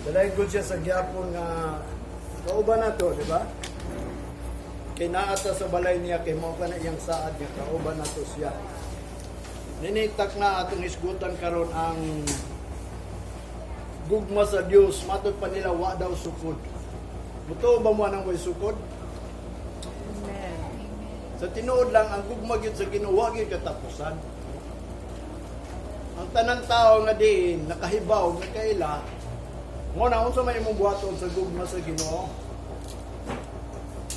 Dalay ko siya sa gyapon nga kauban na to, di ba? Kay naata sa balay niya, kay mo ka na iyang saad niya, kauban na to siya. Ninitak na atong isgutan karon ang gugma sa Dios, matod pa nila wa daw sukod. Muto ba mo nang way sukod? Amen. Sa tinuod lang ang gugma gyud sa Ginoo wa gyud katapusan. Ang tanang tao nga diin nakahibaw nga kaila mo na unsa may imong buhaton sa gugma sa Ginoo.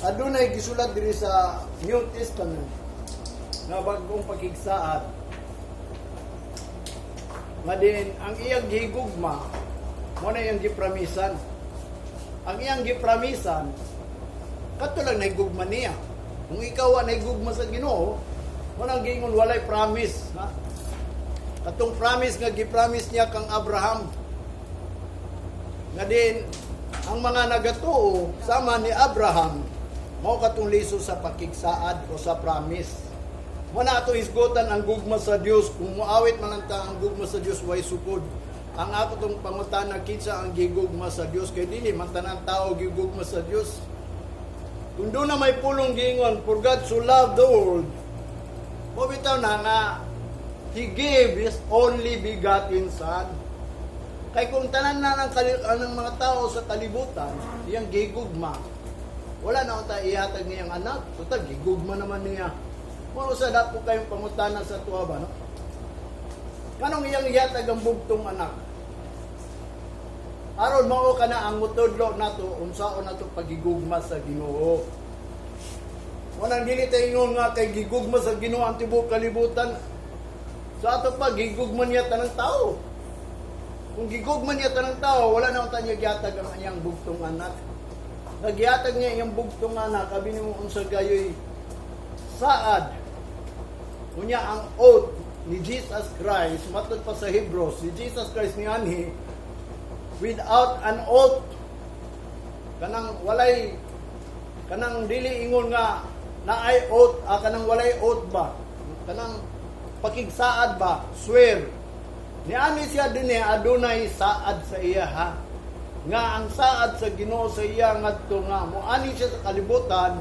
Adunay gisulat diri sa New Testament nga bag-ong pakigsaad nga din ang iyang gigugma mo na iyang gipramisan. Ang iyang gipramisan kato lang naigugma niya. Kung ikaw ang naigugma sa Ginoo, mo nang gingon walay promise, ha? Katong promise nga gipromise niya kang Abraham. Nga din ang mga nagatuo sama ni Abraham mao katong liso sa pakigsaad o sa promise. Mo na ato isgutan ang gugma sa Dios. Kung muawit man ang gugma sa Dios way sukod. Ang ako tong pangutana kinsa ang gigugma sa Dios kay dili man tanan tao gigugma sa Dios. Kung doon na may pulong gingon, for God so loved the world, mo bitaw na nga He gave His only begotten Son. Kay kung tanan na ng mga tao sa kalibutan, iyang gigugma, wala na akong ihatag niyang anak. So gigugma naman niya. Kung sa dapo kayong pangutana sa tuwa ba, no? Kanong iyang ihatag ang bugtong anak? Aron mao kana ang mutudlo nato unsaon nato pagigugma sa Ginoo. Wanang dili tayo ingon nga kay gigugma sa Ginoo ang tibuok kalibutan. Sa ato pa gigugma niya tanang tao. Kung gigugma niya tanang tao, wala na uta niya gihatag ang iyang bugtong anak. Nagihatag niya iyang bugtong anak, abi nimo unsa gayoy saad. Unya ang oath ni Jesus Christ, matod pa sa Hebrews, si Jesus Christ ni anhi without an oath, kanang walay, kanang dili ingon nga naay oath, kanang walay oath ba, kanang pakigsaad ba, swear ni ani siya dinhi adunay saad sa iya, ha, nga ang saad sa Ginoo sa iya ngadto nga moani siya sa kalibutan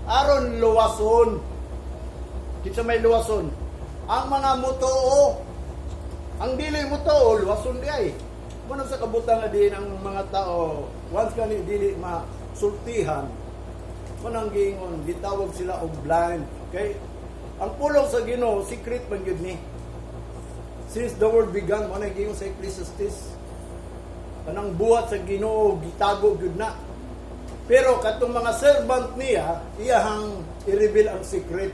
aron luwason. Kinsa may luwason? Ang mga mutuo. Ang dili mutuo luwason di ay. Kung sa kabutan nga din ang mga tao, once ka dili masultihan, kung ang gingon, gitawag sila og blind. Okay? Ang pulong sa Ginoo, secret man yun ni. Since the world began, mo na gingon sa Ecclesiastes, kanang buhat sa Ginoo, gitago yun na. Pero katong mga servant niya, iyahang i-reveal ang secret.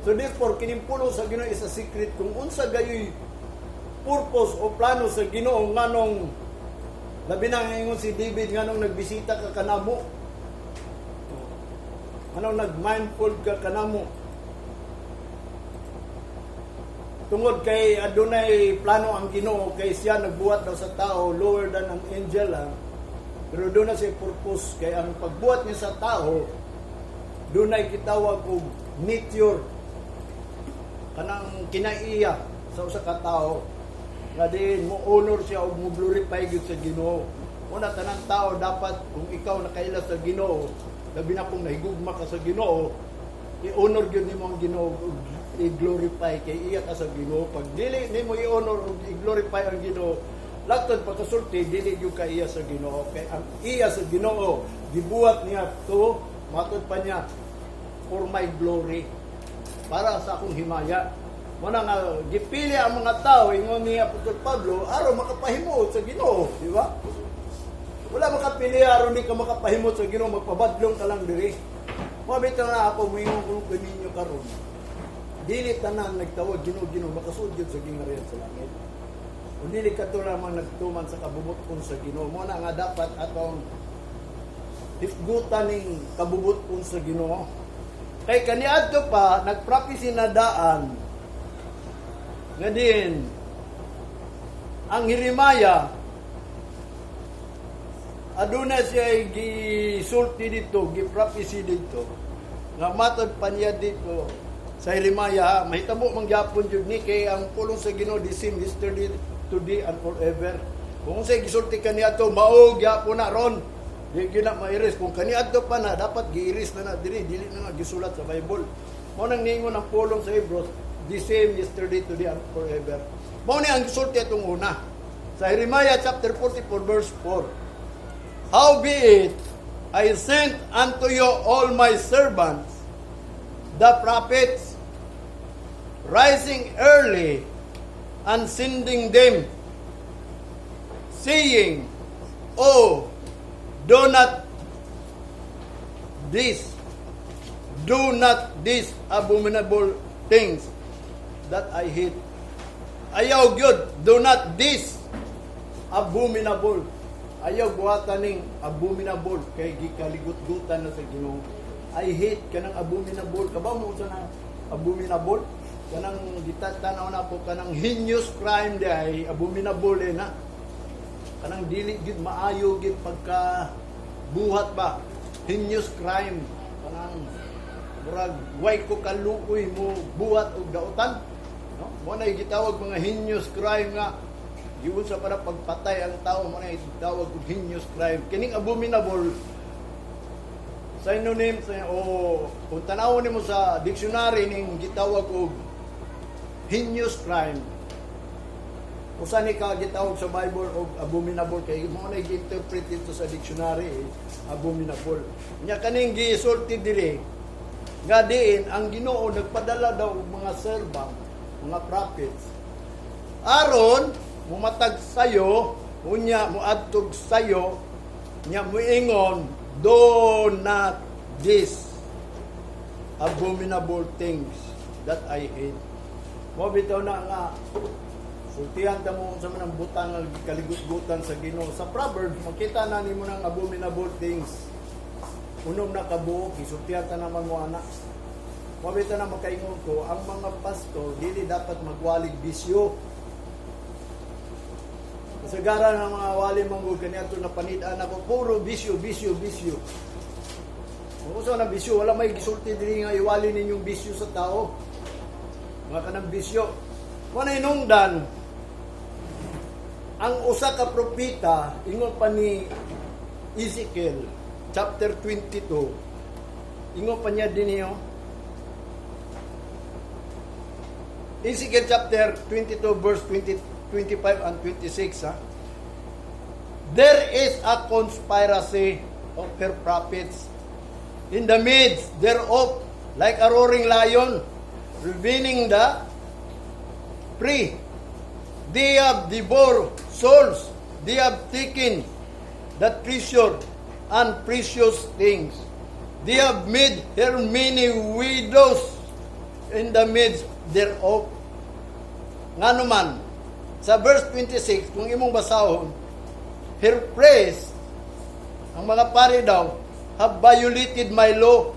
So therefore, kinimpulong sa Ginoo is a secret kung unsa gayoy purpose o plano sa Ginoo nganong labi na ngayon si David nganong nagbisita ka kanamo, nganong nag-mindful ka kanamo tungod kay adunay plano ang Ginoo kay siya nagbuhat daw sa tao lower than ang angel, ha? Pero doon na siya purpose kay ang pagbuhat niya sa tao dunay kitawag og meteor kanang kinaiya sa usa ka tawo nga din mo honor siya o mo glorify gyud sa Ginoo. Una tanang tao dapat kung ikaw nakaila sa Ginoo, labi na kung nahigugma ka sa Ginoo, i-honor gyud nimo ang Ginoo, i-glorify kay iya ka sa Ginoo. Pag dili nimo i-honor o i-glorify ang Ginoo, lagtod pagkasulti dili gyud ka iya sa Ginoo. Kay ang iya sa Ginoo gibuhat niya to matud pa niya for my glory, para sa akong himaya. Muna nga, gipili ang mga tao, ingon ni Apostol Pablo, araw makapahimot sa Ginoo, di ba? Wala makapili, araw ni ka makapahimot sa Ginoo, magpabadlong ka lang diri. Mabit na ako, mayroon kung kaninyo karon. Dili tanan nagtawag Ginoo, makasudyod sa gingarihan sa langit. Kung dili ka to naman nagtuman sa kabubuton sa Ginoo, muna nga dapat atong hisgutan ning kabubuton sa Ginoo. Kay kaniadto pa, nagprophecy na daan, nga din ang Jeremiah aduna siya gisulti dito, giprophecy dito nga matod pa niya dito sa Jeremiah, mahitabo man gyapon jud ni kay ang pulong sa Ginoo the same yesterday, today and forever. Kung say gisulti kaniadto mao gyapon na ron. Di gina mairis kung kaniadto pa na dapat giiris na dili na nga gisulat sa Bible. Mao nang ningon ang pulong sa Hebrews, the same yesterday, today and forever. Mao ni ang gisulti atong una. Sa Jeremiah chapter 44 verse 4. Howbeit I sent unto you all my servants, the prophets, rising early and sending them, saying, Oh, do not this abominable things that I hate. Ayaw gyud, do not this abominable. Ayaw buhatan ning abominable kay gikaligut-gutan na sa Ginoo. I hate kanang abominable. Kabaw mo sa na abominable? Kanang gitatanaw na po kanang heinous crime day abominable na. Kanang dili gid maayo gid pagka buhat ba, heinous crime, kanang murag way ko kaluoy mo buhat og dautan, no? Mo na gitawag mga heinous crime nga giun sa para pagpatay ang tao, mo na gitawag og heinous crime. Kining abominable synonym sa kung tanawon nimo sa dictionary ning gitawag og heinous crime. Usa ni ka gitawag sa Bible og abominable kay mo na gi-interpret ito sa dictionary abominable. Nya kaning gisulti diri nga diin ang Ginoo nagpadala daw og mga servant, mga prophets. Aron mumatag sayo, unya muadtog sayo, nya muingon, do not this abominable things that I hate. Mo bitaw na nga sultihan ta mo sa manang butang kaligut-gutan sa Ginoo. Sa Proverbs makita na nimo nang abominable things. Unom na kabuok gisultihan ta naman mo ana. Mo bitaw na makaingon ko ang mga pastor dili dapat magwalig bisyo. Kasagaran ng mga wali manggod kaniadto na panid-an ako puro bisyo. Kung usa na bisyo wala may gisulti diri nga iwali ninyong bisyo sa tao. Mga kanang bisyo. Kung hinungdan, ang usa ka propeta, ingon pa ni Ezekiel, chapter 22, ingon pa niya din niyo, Ezekiel chapter 22, verse 25 and 26, ha? There is a conspiracy of her prophets in the midst thereof, like a roaring lion, ravening the prey. They have devoured souls. They have taken the treasure and precious things. They have made her many widows in the midst thereof. Nga naman, sa verse 26, kung imong basahon, her praise, ang mga pari daw, have violated my law.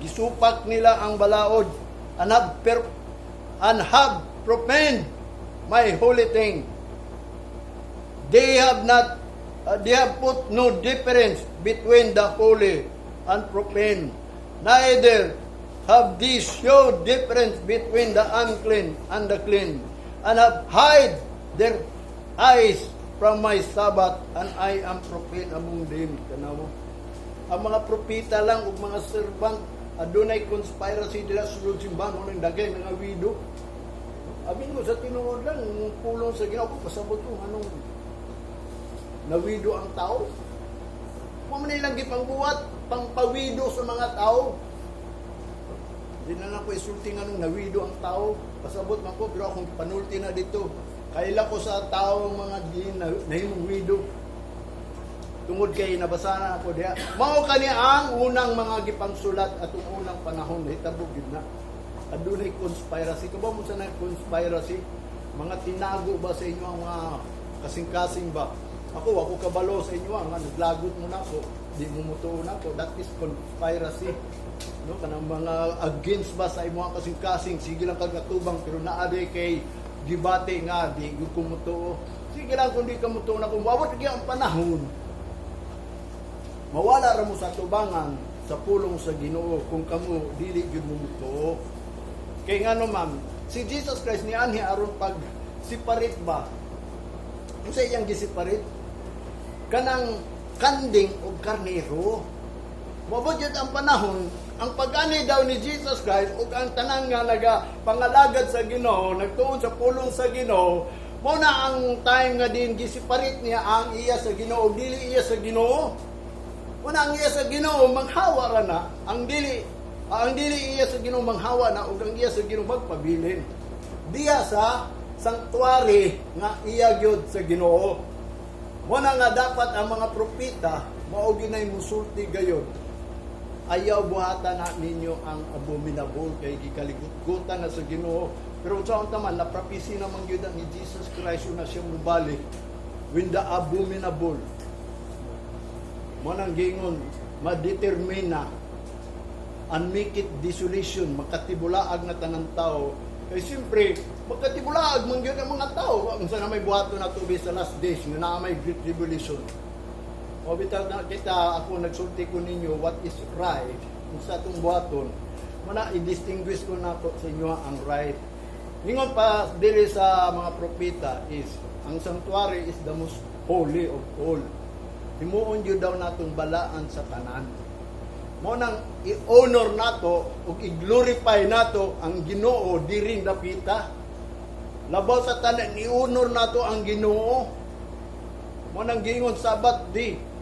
Gisupak nila ang balaod and have profaned my holy thing. They have put no difference between the holy and profane. Neither have they showed difference between the unclean and the clean, and have hide their eyes from my Sabbath, and I am profane among them. Tanaw, ang mga propeta lang ug mga servant adunay conspiracy dila sulod simbahan unang dagay mga widow. Abin ko sa tinuod lang, pulong sa Ginoo ko, pasabot ko, anong nawido ang tao? Kung manilang gipangbuhat, pangpawido sa mga tao. Hindi na lang ko isulti nga nung nawido ang tao. Pasabot man ko, pero akong panulti na dito. Kaila ko sa tao mga nahimong wido. Tungod kay nabasa na ako diya. Mao kani ang unang mga gipangsulat at unang panahon, hitabo gid na. Adunay conspiracy. Kung ba mo sa conspiracy? Mga tinago ba sa inyo ang mga kasing-kasing ba? Ako kabalo sa inyo nga naglagot mo na ako. Di mo mutuon ako. That is conspiracy. No? Kanang mga against ba sa imo ang kasing-kasing. Sige lang kagatubang pero naaday kay gibate nga. Di ko mutuo. Sige lang kung di ka mutuon ako. Mawat kaya ang panahon. Mawala ra mo sa tubangan sa pulong sa Ginoo kung kamo dili gyud mo mutuo. Kay nga no ma'am, si Jesus Christ ni anhi aron pag separate ba Unsa iyang gisiparit? Kanang kanding o karnero. Mabot yun ang panahon, ang pag-ani daw ni Jesus Christ ug ang tanan nga pangalagad sa Ginoo, nagtuon sa pulong sa Ginoo, mao na ang time nga din gisiparit niya ang iya sa Ginoo, dili iya sa Ginoo. Muna ang iya sa Ginoo manghawa ra na, ang dili iya sa Ginoo manghawa na ug ang iya sa Ginoo magpabilin. Diya sa sanctuary nga iya gyud sa Ginoo. Muna nga dapat ang mga propeta mao ginay musulti gayud. Ayaw buhatan na ninyo ang abominable kay gikaligut-gutan na sa Ginoo. Pero sa taman na prophecy naman gyud ni Jesus Christ na siya mubalik when the abominable manang gingon madetermina and make it desolation, makatibulaag na tanang tao. Kay siyempre makatibulaag man gyud ang mga tao ang sa na may buhaton na tubi sa last days nga na may great tribulation. O bitaw na kita, ako nagsulti ko ninyo what is right kung sa itong buhaton. Muna, i-distinguish ko na po sa inyo ang right. Ningon pa dili sa mga propeta is, ang sanctuary is the most holy of all. Himuon yun daw natong balaan sa tanan. Munang i-honor nato o i-glorify nato ang Ginoo diring dapita. Labaw sa tanan, i-honor nato ang Ginoo. Munang gingon Sabat day.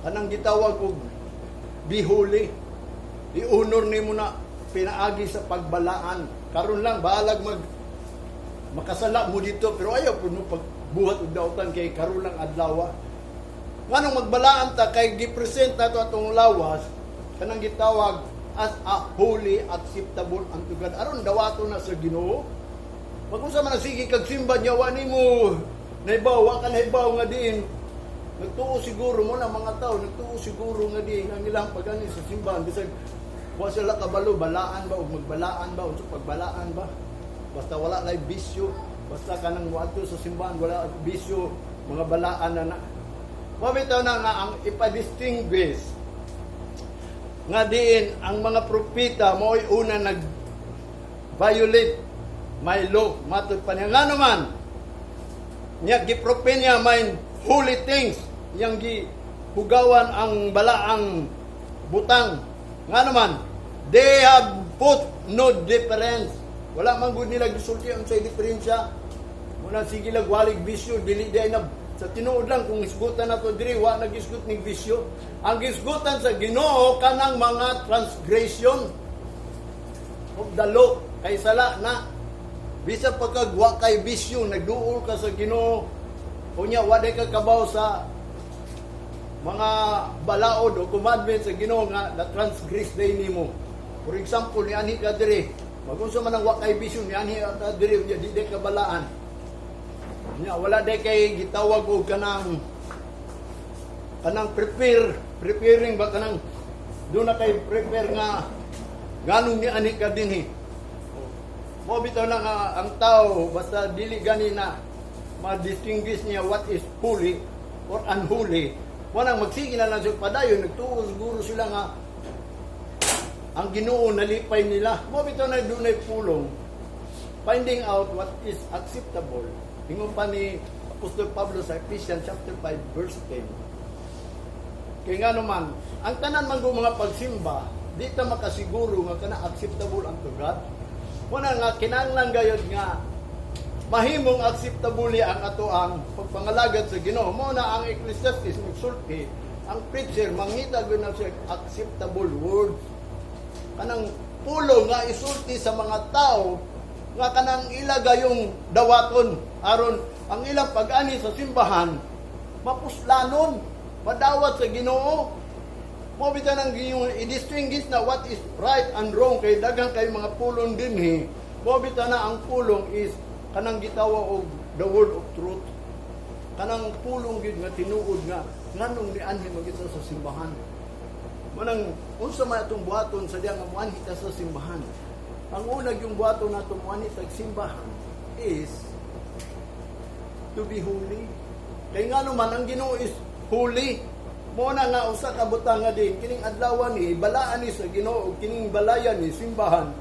Anang gitawag og be holy. I-honor nimo na pinaagi sa pagbalaan. Karon lang bahalag makasala mo dito pero ayaw puno pagbuhat og daotan kay karon lang adlaw. Nganong magbalaan ta kay gipresent nato atong lawas kanang gitawag as a holy acceptable unto God. Aron dawaton na sa Ginoo. Pag unsa man sige kag simba nyawa nimo naibaw ka naibaw nga diin nagtuo siguro mo na mga tao, nagtuo siguro nga di ang ilang pagani sa simbahan bisag wa sila kabalo balaan ba o magbalaan ba o pagbalaan ba basta wala lay bisyo, basta kanang wato sa simbahan wala bisyo, mga balaan na. Mabitaw na nga ang ipa-distinguish nga diin ang mga propeta mo'y una nag-violate my law matod pa niya nga naman niya gipropin niya may holy things yang gihugawan ang balaang butang nga naman they have put no difference wala man gud nila gisulti ang say diferensya muna sige lag walig bisyo dili day na sa tinuod lang kung isgutan nato diri wa nagisgut ning bisyo ang gisgutan sa Ginoo kanang mga transgression of the law kay sala na bisan pagkagwa kay bisyo nagduol ka sa Ginoo unya wa day ka kabaw sa mga balaod o commandments sa Ginoo nga na transgress day nimo. For example, ni ani ka diri, magunsa man ang wa kay bisyo ni ani ka diri unya di day ka balaan. Unya wala day kay gitawag og kanang preparing ba kanang do na kay prepare nga ganong ni ani ka dinhi. Mo bitaw na nga ang tao basta dili gani na ma-distinguish niya what is holy or unholy. Wanang magsige na lang sa padayon, nagtuo siguro sila nga ang Ginoo nalipay nila. Mo bitaw na dunay pulong finding out what is acceptable. Ingon pa ni Apostol Pablo sa Ephesians chapter 5 verse 10. Kaya nga naman, ang tanan man mga pagsimba, di ta makasiguro nga kana acceptable unto God. Muna nga kinahanglan gayud nga mahimong acceptable ang ato ang pagpangalagad sa Ginoo. Mo na ang Ecclesiastes nagsulti, ang preacher mangita gyud na siya acceptable words. Kanang pulo nga isulti sa mga tao nga kanang ilagayong dawaton aron ang ilang pag-ani sa simbahan mapuslanon, madawat sa Ginoo. Mo bitan ang i-distinguish na what is right and wrong kay daghang kay mga pulong dinhi. Mo bitan na ang pulong is kanang gitawa og the word of truth. Kanang pulong gid nga tinuod nga nganong ni anhi magita sa simbahan. Manang unsa man atong buhaton sa diha nga muanhi ta sa simbahan. Ang una yung buhaton nato muanhi sa simbahan is to be holy. Kay ngano man ang Ginoo is holy. Mo na nga usa ka butang nga din kining adlaw ni balaan ni sa Ginoo ug kining balayan ni simbahan.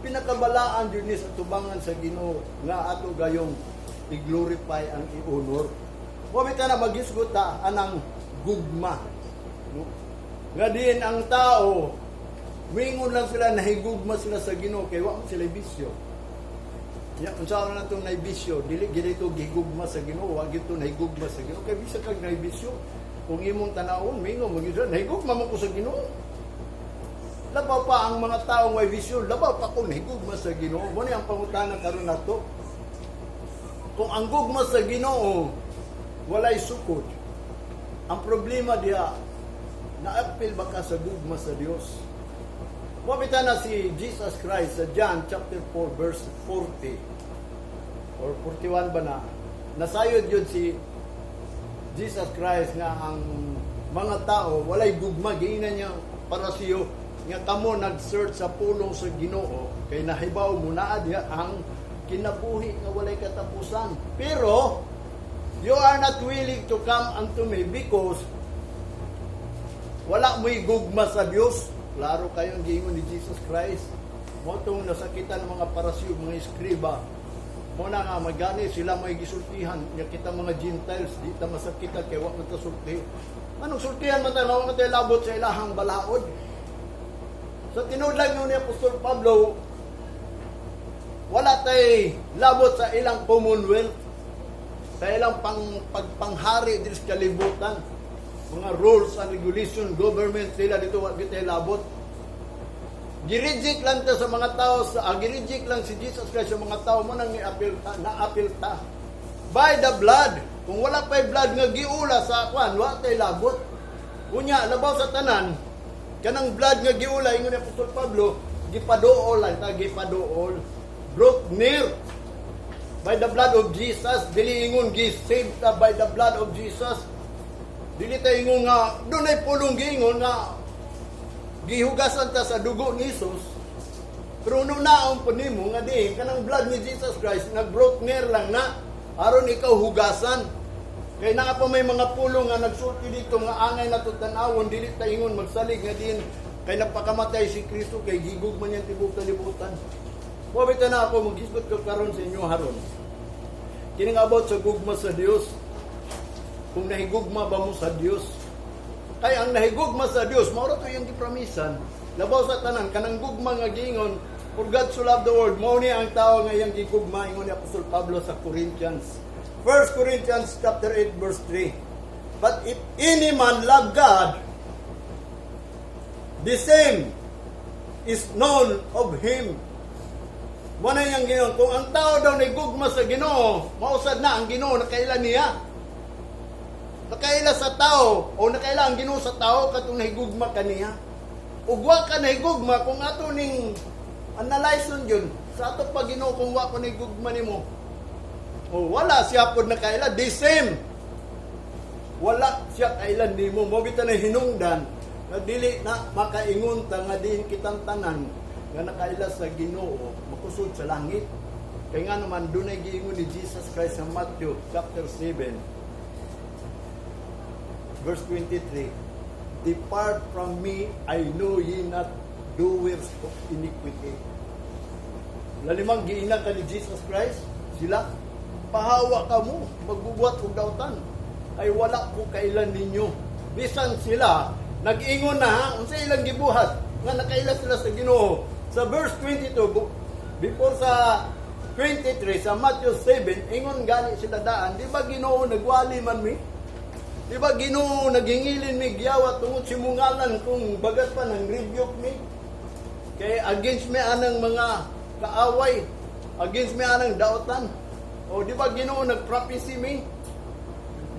Pinakabalaan jud ni sa tubangan sa Ginoo nga ato gayong i-glorify ang i-honor. Pumita na mag-isgot anang gugma. No? Nga din ang tao, wingon lang sila, nahigugma sila sa Ginoo, kaya wala sila bisyo. Ya, kung saan na itong naibisyo, dili ito gigugma sa Ginoo, wag ito nahigugma sa Ginoo. Kaya bisa kag naibisyo, kung imong tanawon, mingo, mag-isyo, nahigugma mo ko sa Ginoo. Labaw pa ang mga taong may bisyo, labaw pa kung nahigugma sa Ginoo. Muna ang pangutana karon nato. Kung ang gugma sa Ginoo, walay sukod. Ang problema diha, na-appeal ba ka sa gugma sa Dios? Mabita na si Jesus Christ sa John chapter 4 verse 40 or 41 ba na, nasayod yun si Jesus Christ nga ang mga tao walay gugma, giinan niya para siyo nga kamo nag-search sa pulong sa Ginoo kay nahibaw mo na diha ang kinabuhi nga walay katapusan, pero you are not willing to come unto me because wala mo'y gugma sa Dios. Klaro kayong giingon ni Jesus Christ. Mo itong nasakitan ng mga parasyo, mga eskriba. Mo na nga magani sila may gisultihan. Nga kita mga Gentiles, di ta masakitan kaya wak na sulti. Anong sultihan man tayo? Wak na tayo labot sa ilahang balaod. Sa tinud lang yun ni Apostol Pablo, wala tayo labot sa ilang commonwealth, sa ilang pagpanghari din sa kalibutan. Mga rules and regulation, government sila dito, wag tayo labot. Gireject lang ta sa mga tao, gireject lang si Jesus Christ sa mga tao mo nang na-appeal ta. By the blood, kung wala pa'y blood nga giula sa kwan, wag tayo labot. Kunya, labaw sa tanan, kanang blood nga giula, ingon ni Apostol Pablo, gipadool lang ta, gipadool. Brought near by the blood of Jesus, dili ingon gi-saved ta by the blood of Jesus. Dili tayo ingon nga, doon ay pulong giingon nga, gihugasan ta sa dugo ni Jesus. Pero nung naong po nimo nga di, kanang blood ni Jesus Christ, nag-broke near lang na, aron ikaw hugasan. Kaya na pa may mga pulong nga nagsulti dito, nga angay na tutanawon, dili tayo ingon magsalig nga din, kay napakamatay si Kristo, kay gigug man yan tibok kalibutan. Pabita na ako, mag-isgot ko karon sa inyo haron. Kining about sa gugma sa Dios, kung nahigugma ba mo sa Dios. Kaya ang nahigugma sa Dios, maura to yung gipromisan, labaw sa tanan, kanang gugma nga giingon, for God so loved the world, mao ni ang tao nga iyang gigugma, ingon ni Apostol Pablo sa Corinthians. 1 Corinthians chapter 8 verse 3. But if any man love God, the same is known of him. Muna niyang Ginoo, kung ang tao daw nahigugma sa Ginoo, mausad na ang Ginoo nakailan niya. Nakaila sa tao o nakaila ang Ginoo sa tao katong nahigugma kaniya. Ug wa ka nahigugma kung ato ning analyson yun sa ato pa Ginoo kung wa ka nahigugma nimo. O wala siya pod nakaila, the same. Wala siya kailan nimo, mo bitaw na hinungdan nga dili na makaingon ta nga din kitang tanan nga nakaila sa Ginoo makusud sa langit. Kaya nga naman dunay giingon ni Jesus Christ sa Matthew chapter 7 verse 23, depart from me, I know ye not doers of iniquity. Lalimang giinang ka ni Jesus Christ, sila, pahawa ka mo, magbubuhat og dautan, ay wala ko kailan ninyo. Bisan sila, nag-ingon na, unsa ilang gibuhat, nga nakaila sila sa Ginoo. Sa verse 22, before sa 23, sa Matthew 7, ingon gani sila daan, di ba Ginoo nagwali man mi? Di ba Ginoo naghingilin mi giyawat tungod simungalan kung bagat pa nang rebuke mi? Kay against mi anang mga kaaway, against mi anang daotan. O di ba Ginoo nagprophecy mi?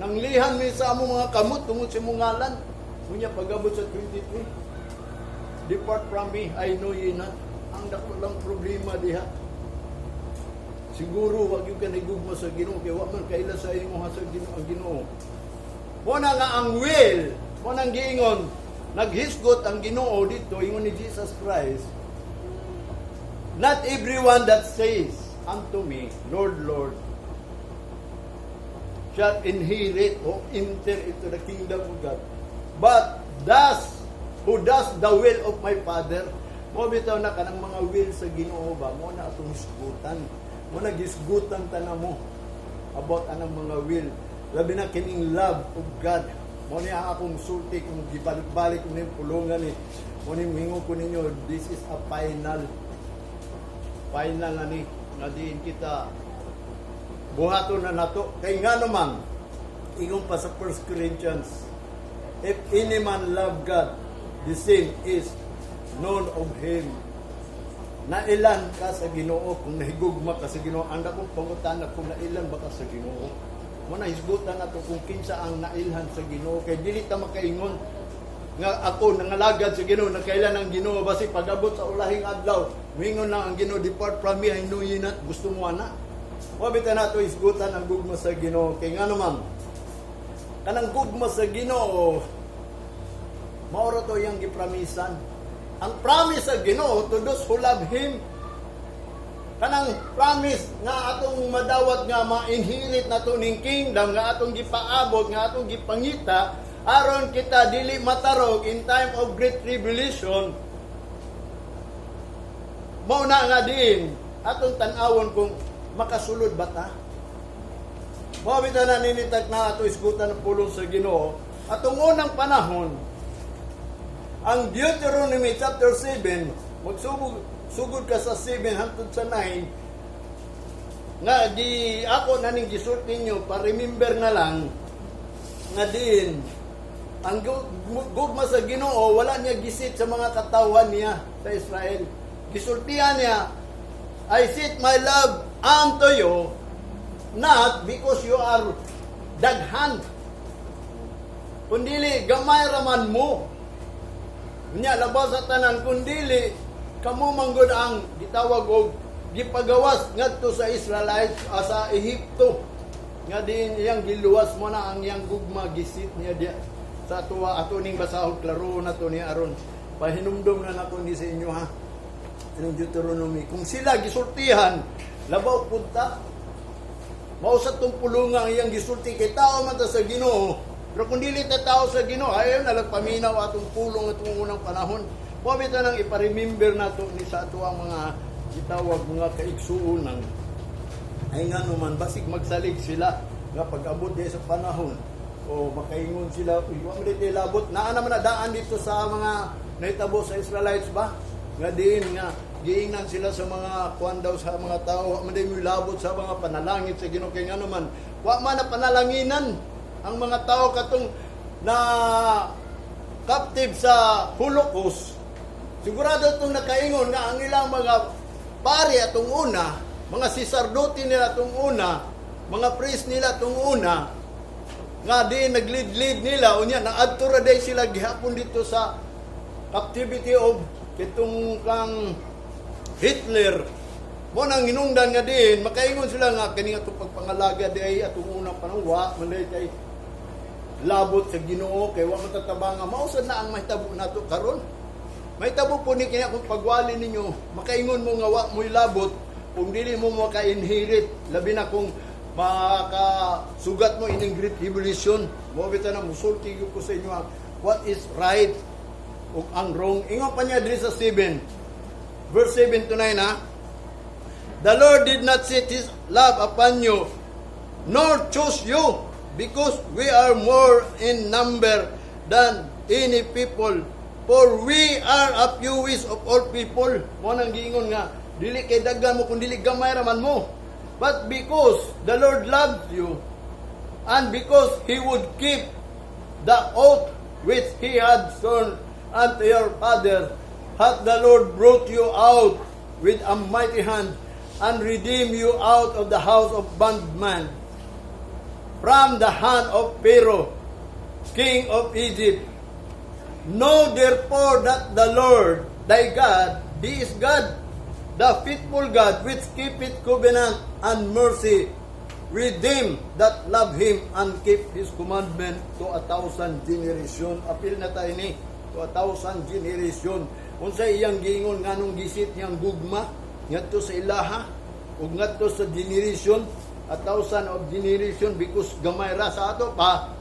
Nanglihan mi sa among mga kamot tungod simungalan. Unya pagabot sa 23. Depart from me, I know ye not. Ang dako lang problema diha. Siguro wag yung kanigugma sa Ginoo kay wa man kaila sa imo sa Ginoo. Muna nga ang will, muna ang giingon, naghisgot ang Ginoo dito, ingon ni Jesus Christ, not everyone that says unto me, Lord, Lord, shall inherit or enter into the kingdom of God, but who does the will of my Father. Mo bitaw na kanang mga will sa Ginoo ba, mo na atong hisgutan, mo na gisgutan ta na mo. about anang mga will. Labi na kining love of God. Mo ni ang akong sulti kung gibalik-balik ko ning pulungan ni. Mo ni mingo ko ninyo, this is a final ani nga diin kita buhaton na nato. Kay nga naman ingon pa sa 1 Corinthians, if any man love God, the same is known of Him. Nailan ka sa Ginoo kung nahigugma ka sa Ginoo. Anda kong pangutan kung nailan ba ka sa Ginoo. Muna hisgutan nato kung kinsa ang nailhan sa Ginoo. Kay dili ta makaingon nga ako nangalagad sa Ginoo, nakailan ang Ginoo basi pag-abot sa ulahing adlaw, mingon lang ang Ginoo, depart from me, I know ye not. Gusto mo ana. Wabita nato hisgutan ang gugma sa Ginoo. Kay nga naman kanang gugma sa Ginoo, maoro to yang gipramisan. Ang promise sa Ginoo to those who love Him. Kanang promise nga atong madawat nga ma-inherit nato ning kingdom nga atong gipaabot, nga atong gipangita aron kita dili matarog in time of great tribulation. Mao na nga din atong tan-awon kung makasulod ba ta. Mao bitaw na ninitak na ato isgutan ng pulong sa Ginoo. Atong unang panahon, ang Deuteronomy chapter 7, magsugod ka sa 7 hangtod sa 9, nga di ako naning gisulti ninyo, pa-remember na lang, nga din, ang gugma sa Ginoo, wala niya gisit sa mga katawan niya sa Israel. Gisultihan niya, I set my love unto you, not because you are daghan, kundili gamay raman mo. Nya labas sa tanan kundili kamo manggod ang gitawag og gipagawas ngadto sa Israelites sa Ehipto. Nga din iyang giluwas mo na ang iyang gugma gisit niya diya sa tuwa ato ning basahog klaro na to ni aron pahinumdom na nako ni sa inyo ha. Anong Deuteronomy kung sila gisultihan labaw punta mao sa tong pulungan iyang gisulti kay tao man ta sa Ginoo. Pero kung dili ta tao sa Ginoo, ayaw na nagpaminaw atong pulong atong unang panahon. Mabit na nang iparemember nato ni sa ato ang mga gitawag mga kaigsuonan. Ay nga naman, basig magsalig sila nga pag-abot di sa panahon. O makaingon sila, iwa mo dito labot. Naa naman na daan dito sa mga naitabo sa Israelites ba? Nga din nga, giingnan sila sa mga kuwan daw sa mga tao. Wa man din labot sa mga panalangit sa Ginoo. Kaya nga naman, wa man na panalanginan ang mga tao katong na captive sa Holocaust. Sigurado itong nakaingon nga ang ilang mga pari atong una, mga sisardote nila atong una, mga priest nila atong una, nga di naglid-lid nila, unya naadto ra day sila gihapon dito sa captivity of kitong kang Hitler. Mo nang hinungdan nga din, makaingon sila nga kani atong pagpangalaga di ay atong unang panangwa, manday kay labot sa Ginoo kay wa matatabanga mausad na ang mahitabo nato karon. Mahitabo po ni kaya kung pagwali ninyo, makaingon mo nga wa mo'y labot kung dili mo maka-inherit, labi na kung makasugat mo ining great tribulation. Mo bita na musulti ko sa inyo what is right ug ang wrong. Ingon pa niya diri sa 7 verse 7 to 9 ha. The Lord did not set His love upon you, nor choose you, because we are more in number than any people. For we are a fewest of all people. Mo nang giingon nga, dili kay daghan mo kung dili gamay raman mo. But because the Lord loved you, and because He would keep the oath which He had sworn unto your father, hath the Lord brought you out with a mighty hand, and redeemed you out of the house of bondman, from the hand of Pharaoh, king of Egypt. Know therefore that the Lord thy God, He is God, the faithful God, which keepeth covenant and mercy with them that love Him and keep His commandment to 1,000 generation. Apil na tayo ni, to 1,000 generation. Kung sa iyang giingon, nganong gisit niyang gugma, ngadto sa ilaha, ug ngadto sa generation, 1,000 of generation, because gamay ra sa ato pa,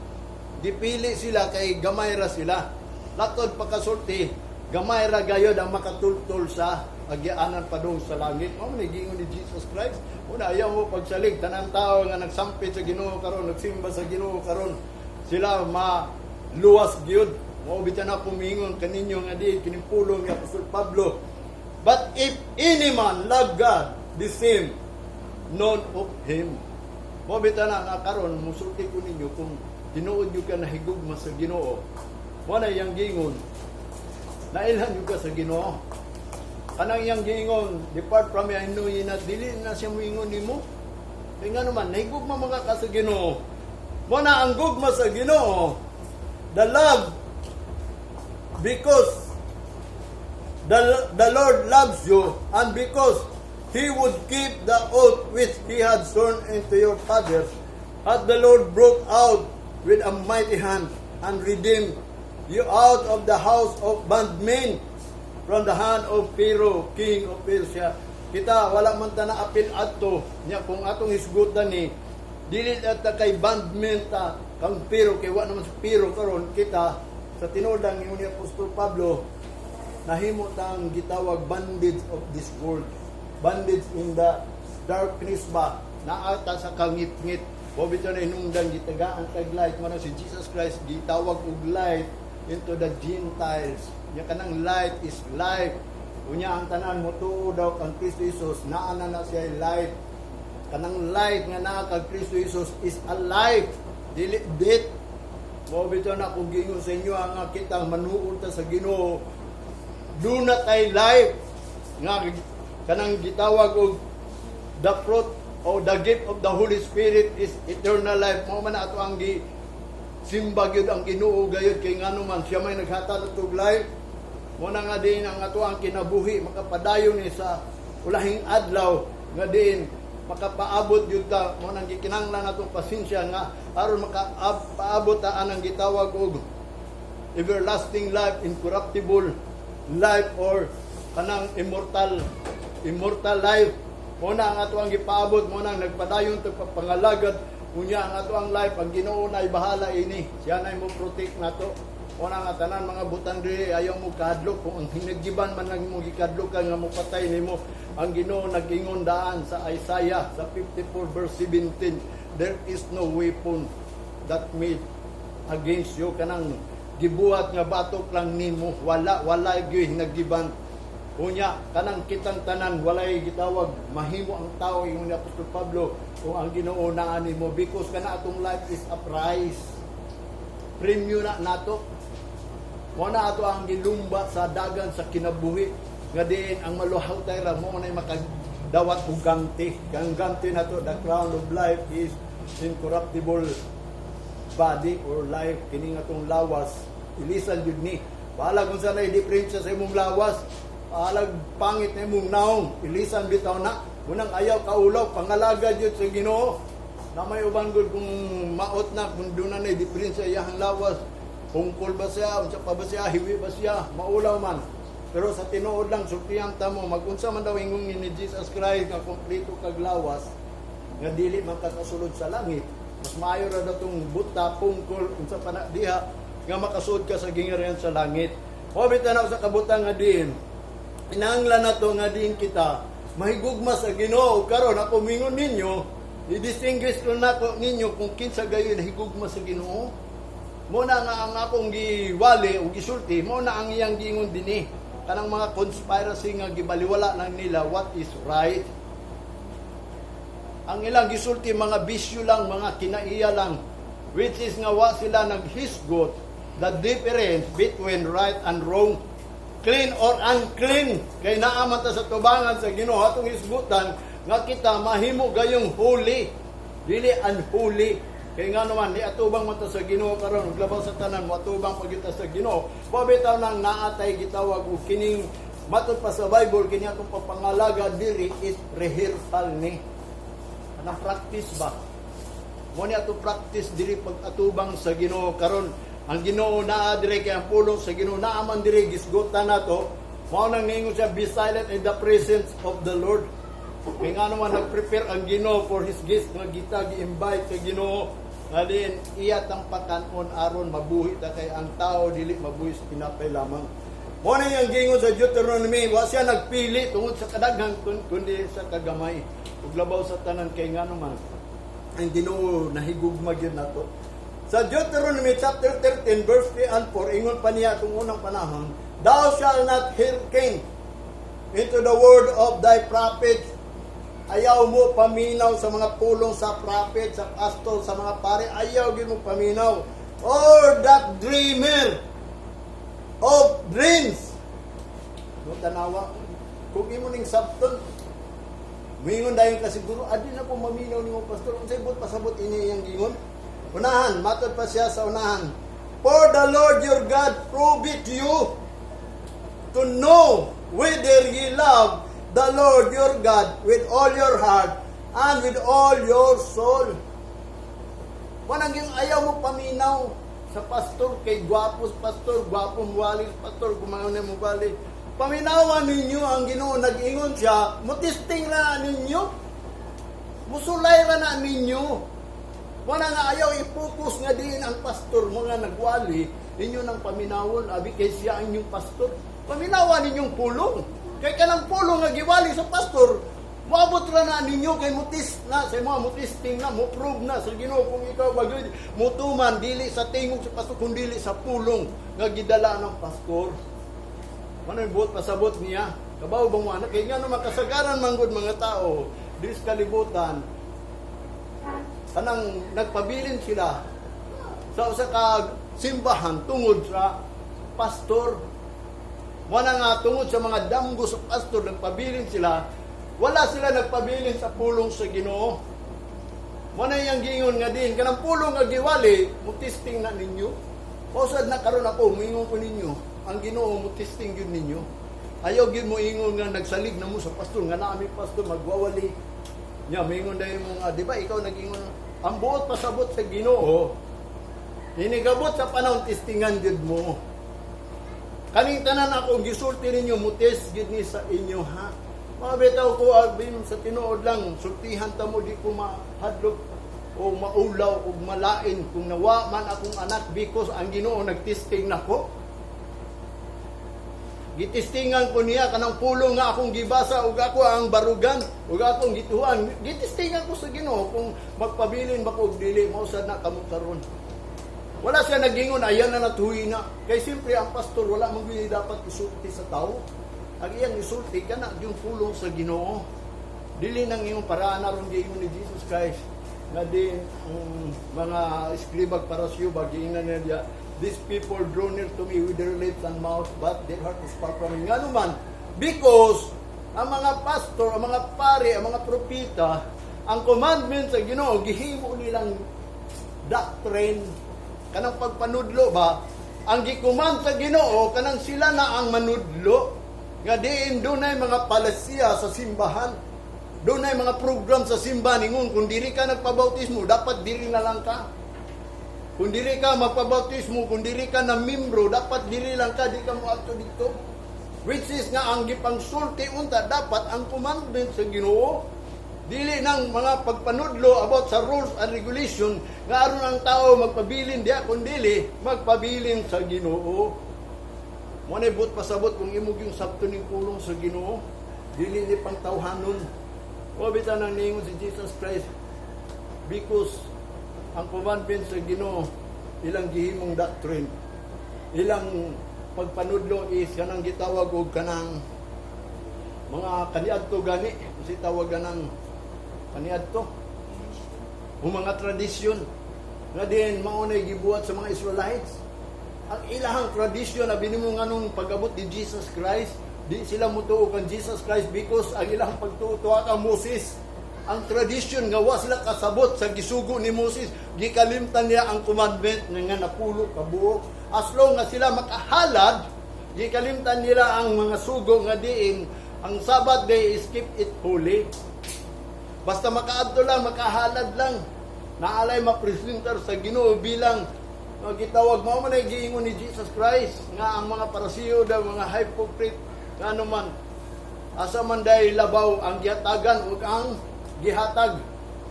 dipili sila kay gamay ra sila. Latod pagkasulti, gamay ra gayod ang makatultol sa agyaanan pa dong sa langit. Mao man gingon ni Jesus Christ. Una ayaw mo pagsalig tanang tao nga nagsampit sa Ginoo karon, nagsimba sa Ginoo karon, sila maluwas gyud. Mao bitan na pumingon kaninyo nga di kinipulong ni Apostol Pablo. But if any man love God, the same none of him. Mao bitan na nga karon musulti ko ninyo kung tinuod nyo ka nahigugma sa Ginoo. Wala yang gingon. Nailhan nyo ka sa Ginoo. Kanang yang gingon, depart from me, I know ye not, dili na siya moingon nimo. Kaya nga naman, nahigugma mga ka sa Ginoo. Wala ang gugma sa Ginoo. The love, because the Lord loves you, and because He would keep the oath which He had sworn unto your fathers, hath the Lord broke out with a mighty hand, and redeemed you out of the house of bondmen, from the hand of Pharaoh, king of Persia. Kita, wala man ta na apil adto, niya kung atong hisgutan ni, dili at kay bondmen ta, kang Pharaoh, kay wala naman sa Pharaoh karon kita, sa tinodang ni Apostol Pablo, nahimo tang gitawag bondage of this world. Bondage in the darkness ba, naata sa kangit-ngit. O bito na inungdan gitagaan kag light, man si Jesus Christ gitawag og light into the Gentiles. Nya kanang light is life. Unya ang tanan mo tuo daw kang Kristo Jesus, naa na siya light. Kanang light nga naa kag Kristo Jesus is alive. Dili death. Mo bito na kung gingon sa inyo ang kitang manuod ta sa Ginoo. Do not ay life nga kanang gitawag og the fruit o the gift of the Holy Spirit is eternal life. Mao man ato ang simba gyud ang Ginoo gayud kay ngano man siya may naghatag og life. Mo na nga din ang ato ang kinabuhi makapadayon ni sa ulahing adlaw nga din makapaabot gyud ta. Mo nang gikinahanglan natong pasensya nga aron makapaabot ta anang gitawag og everlasting life, incorruptible life, or kanang immortal life. Mo na ang ato ang gipaabot, mo na nagpadayon to pangalagad unya ang ato ang life, ang Ginoo na bahala ini, siya na mo protect nato. Mo na nga tanan mga butang diri ayaw mo kahadlok, kung ang hinaggiban man lang mo gikadlok ka nga mo patay nimo. Ang Ginoo nag-ingon daan sa Isaiah sa 54 verse 17, there is no weapon that made against you, kanang gibuhat nga batok lang nimo, wala gyud hinaggiban. Unya, kanang kitang tanan, walay gitawag, mahimo ang tao, yung ni Apostol Pablo, kung ang Ginoo na mo, because kana atong life is a price. Premium na nato. Muna ato ang gilumba sa dagan sa kinabuhi, nga diin ang maluhaw tayo ra, mo na makadawat og ganti. Kang ganti nato, the crown of life is incorruptible body or life, kining atong lawas, ilisan yun ni. Bahala kung saan ay diferensya sa imong lawas, alag pangit na imong naong, ilisan bitaw na. Unang ayaw kaulaw, pangalaga yun sa Ginoo. Na may ubang good kung maot na, kung doon na diferensya iyahang lawas, pungkol ba siya, unsa pa ba siya, hiwi ba siya, maulaw man. Pero sa tinuod lang, sultihan ta mo, magunsa man daw ingong ni Jesus Christ, nga kompleto kag lawas, nga dili man kakasulod sa langit. Mas maayo ra datong buta, pungkol, unsa pa na diha, nga makasud ka sa gingerihan sa langit. O bitanaw sa kabutang nga din, inanglan na to nga din kita, mahigugma sa Ginoo. Karon ako mingon ninyo, i-distinguish ko na ko ninyo kung kinsa gayon higugma sa Ginoo. Mo na nga ang akong giwali o gisulti, mo na ang iyang giingon dinhi. Kanang mga conspiracy nga gibaliwala lang nila what is right. Ang ilang gisulti mga bisyo lang, mga kinaiya lang, which is nga wa sila naghisgot the difference between right and wrong, clean or unclean. Kay naaman ta sa tubangan sa Ginoo atong hisgutan nga kita mahimo gayong holy, dili unholy. Kay nga naman di atubang man ta sa Ginoo karon, uglabaw sa tanan mo atubang pagita sa Ginoo. Pabitaw nang naatay gitawag og kining matud pa sa Bible kini atong papangalaga diri is rehearsal ni. Anang practice ba? Mo ni ato practice diri pag atubang sa Ginoo karon. Ang Ginoo naa diri kay ang pulong sa Ginoo naa man diri gisgutan nato. Mao nang ningon siya, be silent in the presence of the Lord. Kay nga naman nag-prepare ang Ginoo for His guest nga kita gi-invite kay Ginoo. Nga din iya tang patanon aron mabuhi ta kay ang tao dili mabuhi sa pinapay lamang. Mo na yung gingon sa Deuteronomy, wa siya nagpili tungod sa kadaghan kundi sa kagamay. Ug labaw sa tanan kay ngano man ang Ginoo nahigugma gyud nato. Sa Deuteronomy chapter 13 verse 3 and 4 ingon pa niya kung unang panahon, thou shalt not hearken into the word of thy prophet. Ayaw mo paminaw sa mga pulong sa prophet, sa pastor, sa mga pare. Ayaw gyud mo paminaw. Or that dreamer of dreams. No tanawa. Kung imo ning sabton, mingon dayon ka siguro, adi na ko maminaw nimo pastor. Unsay bot pasabot ini iyang gingon? Unahan, matod pa siya sa unahan. For the Lord your God prove it to you to know whether ye love the Lord your God with all your heart and with all your soul. Manang yung ayaw mo paminaw sa pastor, kay gwapos pastor, gwapong walis pastor, gumayon na mo bali. Paminawan ninyo ang Ginoo, nag-ingon siya, mutisting na ninyo, musulay ra na ninyo. Wala nga ayaw ipokus nga din ang pastor, mga nagwali, ninyo nang paminawon, abi kay siya ang inyong pastor. Paminawan ninyong pulong. Kay kanang pulong nga giwali sa pastor, moabot ra na ninyo kay mutis na sa mga mutisting na mo prove na sa Ginoo kung ikaw bagay mutuman dili sa tingog sa pastor kundi dili sa pulong nga gidala ng pastor. Mano buot pasabot niya? Kabaw bang mo anak kay ngano makasagaran manggod mga tao dis kalibutan. Kanang nagpabilin sila sa usa ka simbahan tungod sa pastor. Wala nga tungod sa mga damgo sa pastor, nagpabilin sila. Wala sila nagpabilin sa pulong sa Ginoo. Wala yung gingon nga din. Kanang pulong nga giwali, mutisting na ninyo. Pausad na karon ako, mingon ko ninyo. Ang Ginoo, mutisting yun ninyo. Ayaw yun mo ingon nga nagsalig na mo sa pastor. Nga namin pastor, magwawali. Nya, mingon dahil mo nga, di ba ikaw nag-ingon, ang buot pasabot sa Ginoo, hinigabot sa panahon, tistingan yun mo. Kaning tanan ako gisulti ninyo mutis gid ni sa inyo ha. Mabitaw ko abim sa tinuod lang sultihan ta mo di ko mahadlok o maulaw o malain kung nawa man akong anak because ang Ginoo nagtesting nako. Gitistingan ko niya kanang pulong nga akong gibasa ug ako ang barugan ug akong gituhan. Gitistingan ko sa Ginoo kung magpabilin ba ko og dili mausad na kamo karon. Wala siya nagingon, ayan na natuloy na. Kaya siyempre, ang pastor, wala mong dapat isulti sa tao. Ang iyang isulti ka na, yung pulong sa Ginoo. Dili nang iyong paraan na ron ni Jesus Christ. Na din, mga eskribag para siyo, bagiinan na niya, these people draw near to me with their lips and mouth, but their heart is far from me. Nga naman, because, ang mga pastor, ang mga pare, ang mga propita, ang commandment sa Ginoo, gihimo nilang doctrine, kanang pagpanudlo ba ang gikuman sa Ginoo kanang sila na ang manudlo nga diin dunay mga palasya sa simbahan, dunay mga program sa simbahan ingon kung diri ka nagpabautismo dapat diri na lang ka, kung diri ka magpabautismo, kung diri ka na membro dapat diri lang ka, di ka mo adto dito, which is nga ang gipangsulti unta dapat ang commandment sa Ginoo. Dili ng mga pagpanudlo about sa rules and regulation nga aron ang tao magpabilin diya kundili magpabilin sa Ginoo. Mo na but pasabot kung imo gyung sabto ning pulong sa Ginoo, dili ni pangtawhanon. O bitan nang ningon si Jesus Christ because ang commandment sa Ginoo ilang gihimong doctrine. Ilang pagpanudlo is kanang gitawag og kanang mga kaniadto gani, si tawag ganang kaniadto o mga tradisyon nga din maunay gibuhat sa mga Israelites. Ang ilahang tradisyon na binimo nganong pag-abot ni Jesus Christ, di sila mutuo kan Jesus Christ because ang ilahang pagtutuwa kang Moses. Ang tradisyon nga wa sila kasabot sa gisugo ni Moses, gikalimtan niya ang commandment nga napulo ka buok. As long as sila makahalad, gikalimtan nila ang mga sugo nga diin ang Sabbath day is keep it holy. Basta makaadto lang, makahalad lang. Naalay mapresentar sa Ginoo bilang gitawag mo man ay giingon ni Jesus Christ nga ang mga parasiyo daw mga hypocrite nga naman asa man day labaw ang gihatagan ug ang gihatag.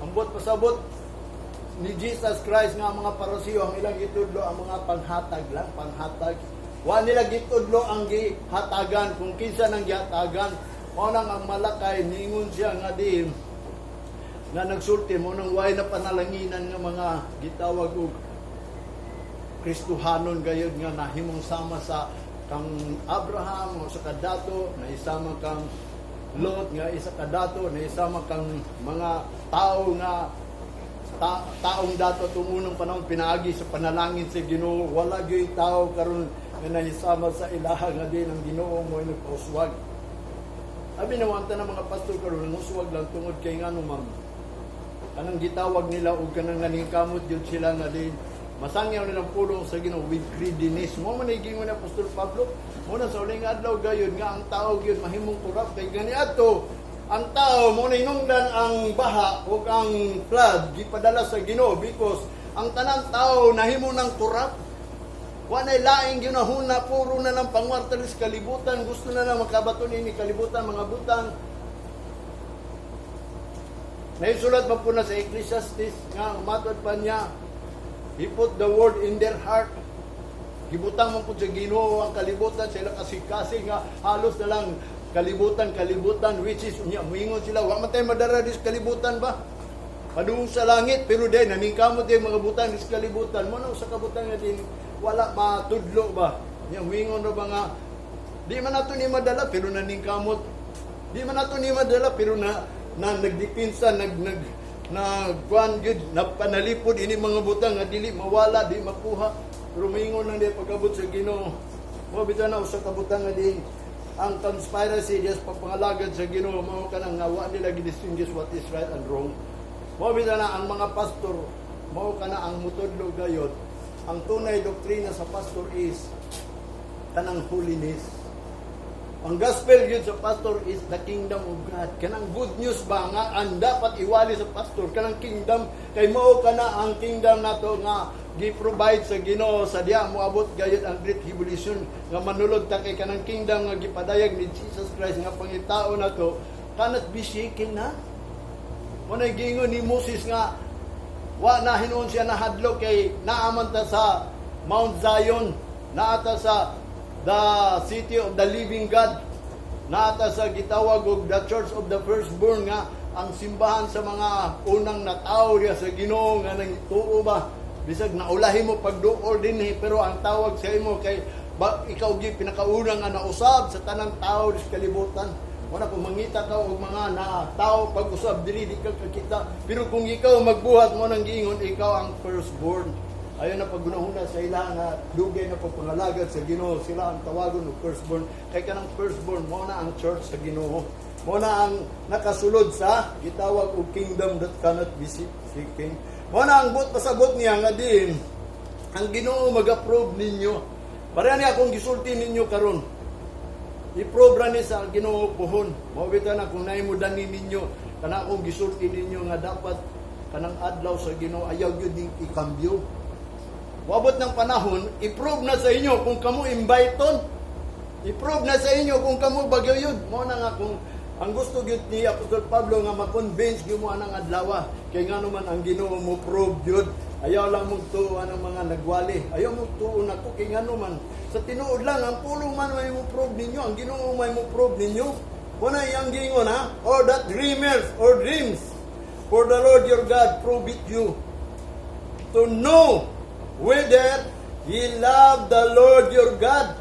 Ambot pasabot ni Jesus Christ nga ang mga parasiyo ang ilang gitudlo ang mga panghatag lang, panghatag. Wa nila gitudlo ang gihatagan kung kinsa nang gihatagan. Mao nang ang Malakay ningon siya nga di nga nagsulti mo nang way na panalanginan nga mga gitawag og Kristohanon gayud nga nahimong sama sa kang Abraham o sa kadato na isama kang Lot nga isa kadato na isama kang mga tao nga taong dato tung unang panahon pinaagi sa panalangin sa Ginoo. Wala gyud tao karon nga nahisama sa ilaha nga din ang Ginoo mo nagpauswag. Abi nawanta na mga pastor karon nanguswag lang tungod kay ngano ma'am. Kanang gitawag nila og kanang naningkamot jud sila nga din masangyaw nilang pulong sa Ginoo with greediness. Mo man gingon ni Apostol Pablo, mo na sa uling adlaw gayon nga ang tao gyud mahimong korap kay ganiadto. Ang tao mo na hinungdan ang baha ug ang flood gipadala sa Ginoo because ang tanang tao nahimo ng korap. Wa nay laing ginahuna puro na lang pangwartalis kalibutan, gusto na lang makabaton ini kalibutan mga butang. Naisulat man po na sa Ecclesiastes nga matod pa niya, he put the word in their heart. Gibutang man po sa Ginoo ang kalibutan, sila kasi nga halos na lang kalibutan which is unya moingon sila wa man tay madara dis kalibutan ba? Padung sa langit pero day naningkamot day mga butang dis kalibutan mo na sa kabutan nga din wala matudlo ba? Nya moingon ra mga di man nato ni madala pero naningkamot. Di man nato ni madala pero na nagdipinsa na kuan gud na panalipod ini mga butang nga dili mawala di makuha pero moingon lang day pagabot sa Ginoo. Mo bitaw na usa ka butang nga din ang conspiracy just papangalagad sa Ginoo mao kanang nga wa nila gidistinguish what is right and wrong. Mao bitaw na ang mga pastor mao kana ang mutudlo gayod. Ang tunay doktrina sa pastor is kanang holiness. Ang gospel yun sa pastor is the kingdom of God. Kanang good news ba nga ang dapat iwali sa pastor kanang kingdom kay mao kana ang kingdom nato nga gi-provide sa Ginoo sa diha moabot gayud ang great tribulation nga manulod ta kay kanang kingdom nga gipadayag ni Jesus Christ nga pangitao nato cannot be shaken na. Mo nay gingon ni Moses nga wa na hinuon siya nahadlok kay naaman ta sa Mount Zion, naata sa the city of the living God, naata sa gitawag og the church of the firstborn nga ang simbahan sa mga unang natao diya sa Ginoo nga nangituo ba bisag naulahi mo pagduol dinhi pero ang tawag sa imo kay ikaw gi pinakaunang nga nausab sa tanang tao sa kalibutan. Wala kung mangita ka og mga na tao pag-usab diri di ka kakita pero kung ikaw magbuhat mo nang giingon ikaw ang firstborn. Ayon na paggunahuna sa ila nga dugay na pagpangalagad sa Ginoo sila ang tawagon og firstborn kay kanang firstborn mo na ang church sa Ginoo. Mo na ang nakasulod sa gitawag og kingdom that cannot be shaken. Mo na ang pasabot niya nga din ang Ginoo mag-approve ninyo. Pareha ni akong gisulti ninyo karon. I-prove ra ni sa Ginoo pohon. Mao bitaw na kung naay mo dani ninyo kana akong gisulti ninyo nga dapat kanang adlaw sa Ginoo ayaw gyud ning ikambyo. Wabot ng panahon, i-prove na sa inyo kung kamo imbayton. I-prove na sa inyo kung kamo bagyo yun. Mo na nga kung ang gusto gyud ni Apostol Pablo nga ma-convince gyud mo anang adlaw kay ngano man ang Ginoo mo prove gyud. Ayaw lang mong tuon ang mga nagwali. Ayaw mong tuon na to kay ngano man. Sa tinuod lang ang pulong man may mo prove ninyo, ang Ginoo may mo prove ninyo. Kuna yang gingon ha, or that dreamers or dreams. For the Lord your God prove it you to know whether ye love the Lord your God